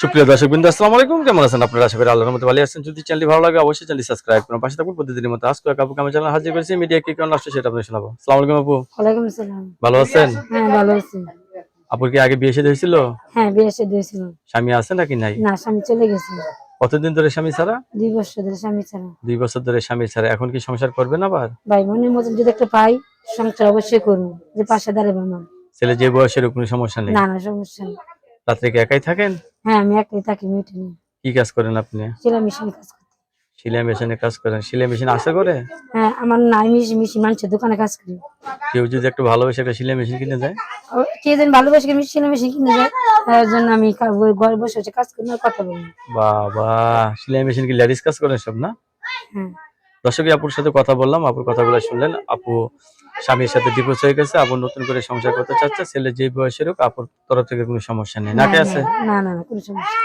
সুপ্রিয় দর্শকবৃন্দ, আসসালামু আলাইকুম। কেমন আছেন আপনারা? আশা করি আল্লাহর মতো ভালো আছেন। যদি চ্যানেলটি ভালো লাগে অবশ্যই চ্যানেলটি সাবস্ক্রাইব করুন, পাশে থাকুন। প্রতিদিনের মতো আজকে আপু আমি চ্যানেল হাজির করেছি। মিডিয়া কি কারণ আসছে সেটা আপনাদের শোনাবো। আসসালামু আলাইকুম আপু, ওয়ালাইকুম আসসালাম। ভালো আছেন? হ্যাঁ, ভালো আছি। আপুর কি আগে বিয়ে শাদী হয়েছিল? হ্যাঁ, বিয়ে শাদী হয়েছিল। স্বামী আছে নাকি নাই? না, স্বামী চলে গেছে। কতদিন ধরে স্বামী ছাড়া? 2 বছর ধরে স্বামী ছাড়া। 2 বছর ধরে স্বামী ছাড়া। এখন কি সংসার করবেন আবার? ভাই মনের মতন যদি একটা পাই, সংসার অবশ্যই করবো। যে পাশে দাঁড়াবে আমার। ছেলে যে বয়সের কোনো সমস্যা নেই? না, না, সমস্যা নেই। রাত্রে কি একাই থাকেন? হ্যাঁ, আমি একলাই থাকি মিটে নিয়ে। কি কাজ করেন আপনি? সেলাই মেশিন কাজ করি। সেলাই মেশিনে কাজ করেন? সেলাই মেশিন আছে করে? হ্যাঁ, আমার নাই মেশিন মানুষের দোকানে কাজ করি। কেউ যদি একটু ভালোবেসে একটা সেলাই মেশিন কিনে দেয়? কে যেন ভালোবাসে সেলাই মেশিন কিনে যায়, তার জন্য আমি ঘরে বসে বসে কাজ করি আর কথা বলি। বাবা, সেলাই মেশিন কি লেডিস কাজ করেন সব না? হ্যাঁ। দর্শকই আপুর সাথে কথা বললাম, আপুর কথাগুলো শুনলেন। আপু স্বামীর সাথে ডিভোর্স হয়ে গেছে, আপু নতুন করে সংসার করতে চাচ্ছে। ছেলে যেই বয়সের হোক, আপুর তরফ থেকে কোনো সমস্যা নেই। না, নাটে না, আছে? না, না, না, কোনো সমস্যা